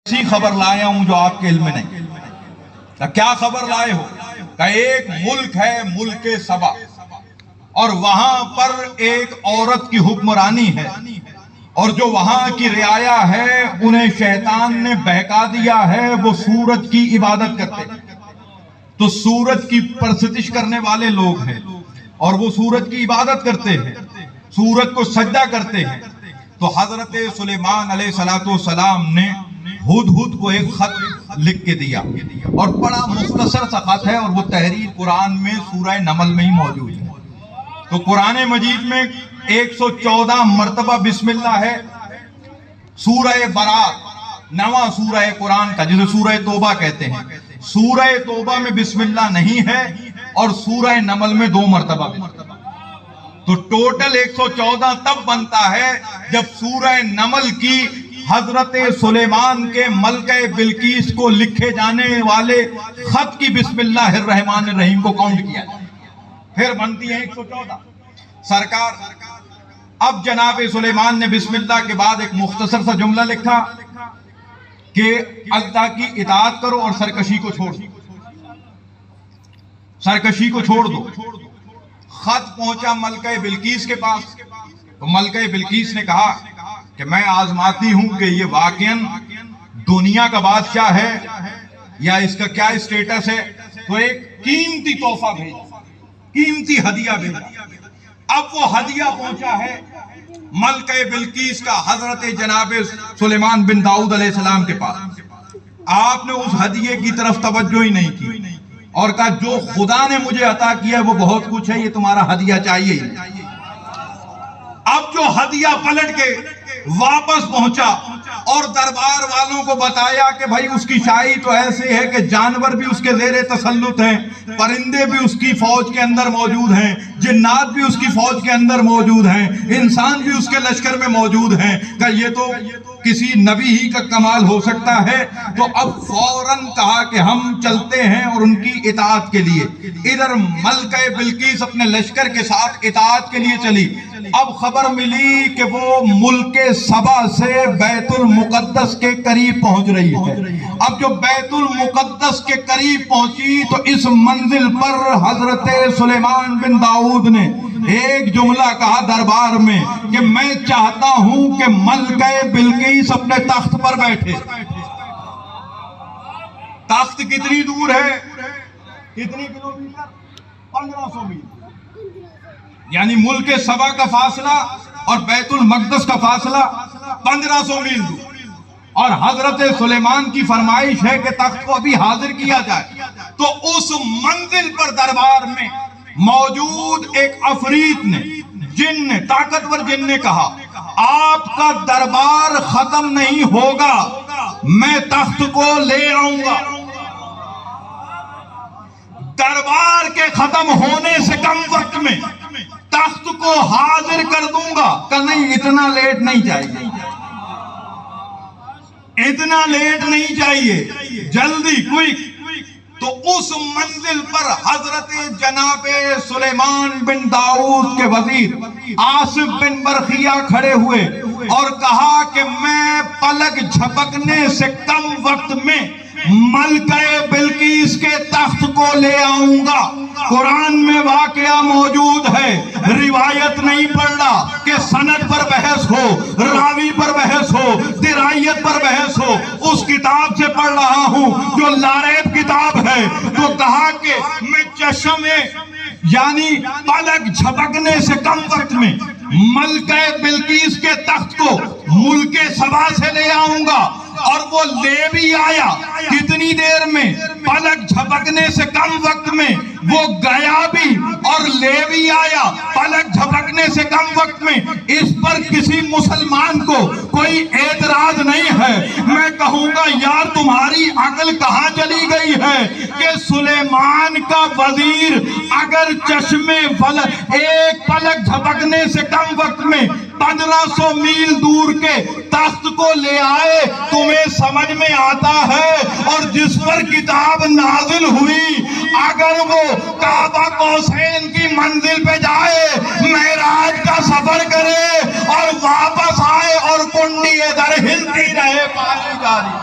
ایسی خبر لایا ہوں جو آپ کے علم میں نہیں. کیا خبر لائے ہو؟ کہ ایک ملک ہے ملک سبا، اور وہاں پر ایک عورت کی حکمرانی ہے، اور جو وہاں کی رعایا ہے انہیں شیطان نے بہکا دیا ہے، وہ سورج کی عبادت کرتے ہیں. تو سورج کی پرستش کرنے والے لوگ ہیں اور وہ سورج کی عبادت کرتے ہیں، سورج کو سجدہ کرتے ہیں. تو حضرت سلیمان علیہ السلام نے ہدہد کو ایک خط لکھ کے دیا، اور بڑا مختصر سا خط ہے، اور وہ تحریر قرآن میں سورہ نمل میں ہی موجود ہے. تو قرآن مجید میں 114 مرتبہ بسم اللہ ہے. سورہ برات نواں سورہ قرآن کا، جسے سورہ توبہ کہتے ہیں، سورہ توبہ میں بسم اللہ نہیں ہے، اور سورہ نمل میں 2 مرتبہ. تو ٹوٹل 114 تب بنتا ہے جب سورہ نمل کی حضرت سلیمان کے ملکہ بلقیس کو لکھے جانے والے خط کی بسم اللہ الرحمن الرحیم کو کاؤنٹ کیا جائے، پھر بنتی ہے 114. سرکار اب جناب سلیمان نے بسم اللہ کے بعد ایک مختصر سا جملہ لکھا کہ اللہ کی اطاعت کرو اور سرکشی کو چھوڑ دو، سرکشی کو چھوڑ دو. خط پہنچا ملکہ بلقیس کے پاس. تو ملکہ بلقیس نے کہا کہ میں آزماتی ہوں کہ یہ واقعاً دنیا کا بادشاہ ہے یا اس کا کیا اسٹیٹس ہے. تو ایک قیمتی تحفہ بھیجا، قیمتی ہدیہ بھیجا. اب وہ ہدیہ پہنچا ہے ملکہ بلقیس کا حضرت جناب سلیمان بن داؤد علیہ السلام کے پاس. آپ نے اس ہدیے کی طرف توجہ ہی نہیں کی اور کہا جو خدا نے مجھے عطا کیا ہے وہ بہت کچھ ہے، یہ تمہارا ہدیہ چاہیے ہی. اب جو ہدیہ پلٹ کے واپس پہنچا اور دربار والوں کو بتایا کہ بھائی اس کی شاہی تو ایسے ہے کہ جانور بھی اس کے زیر تسلط ہیں، پرندے بھی اس کی فوج کے اندر موجود ہیں، جنات بھی اس کی فوج کے اندر موجود ہیں، انسان بھی اس کے لشکر میں موجود ہیں. کہ یہ تو کسی نبی ہی کا کمال ہو سکتا ہے. تو اب فوراً کہا کہ ہم چلتے ہیں اور ان کی اطاعت کے لیے. ادھر ملکہ بلقیس اپنے لشکر کے ساتھ اطاعت کے لیے چلی. اب خبر ملی کہ وہ ملک سبا سے بیت المقدس کے قریب پہنچ رہی ہے. اب جو بیت المقدس کے قریب پہنچی تو اس منزل پر حضرت سلیمان بن داؤد نے ایک جملہ کہا دربار میں کہ میں چاہتا ہوں کہ ملکہ بلقیس اپنے تخت پر بیٹھے. تخت کتنی دور ہے؟ کتنی کلومیٹر؟ 1500 میل. یعنی ملک سبا کا فاصلہ اور بیت المقدس کا فاصلہ 1500 میل دور. اور حضرت سلیمان کی فرمائش ہے کہ تخت کو ابھی حاضر کیا جائے. تو اس منزل پر دربار میں موجود ایک عفریت نے، جن نے، طاقتور جن نے کہا آپ کا دربار ختم نہیں ہوگا، میں تخت کو لے آؤں گا، دربار کے ختم ہونے سے کم وقت میں تخت کو حاضر کر دوں گا. کہ نہیں اتنا لیٹ نہیں چاہیے، اتنا لیٹ نہیں چاہیے، جلدی کوئک. تو اس منزل پر حضرت جناب سلیمان بن داؤد کے وزیر آصف بن برخیہ کھڑے ہوئے اور کہا کہ میں پلک جھپکنے سے کم وقت میں ملکہ بلقیس کے تخت کو لے آؤں گا. قرآن میں واقعہ موجود ہے، روایت نہیں پڑھ رہا کہ سند پر بحث ہو، راوی پر بحث ہو، درایت پر بحث ہو. اس کتاب سے پڑھ رہا ہوں جو لاریب کتاب ہے. تو کہا کہ میں چشم یعنی پلک جھپکنے سے کم وقت میں ملکہ بلقیس کے تخت کو ملک سبا سے لے آؤں گا. اور وہ لے بھی آیا. کتنی دیر میں؟ پلک جھپکنے سے کم وقت میں. وہ گیا بھی اور لے بھی آیا پلک جھپکنے سے کم وقت میں. اس پر کسی مسلمان کو کوئی اعتراض نہیں ہے. میں کہوں گا یار تمہاری عقل کہاں چلی گئی ہے کہ سلیمان کا وزیر اگر چشمے ایک پلک جھپکنے سے کم وقت میں 1500 میل دور کے تخت کو لے آئے. تمہیں سمجھ میں آتا ہے؟ اور جس پر کتاب نازل ہوئی اگر وہ کعبہ قوسین کی منزل پہ جائے، معراج کا سفر کرے اور واپس آئے اور کنڈی ادھر ہلتی رہے پانی جاری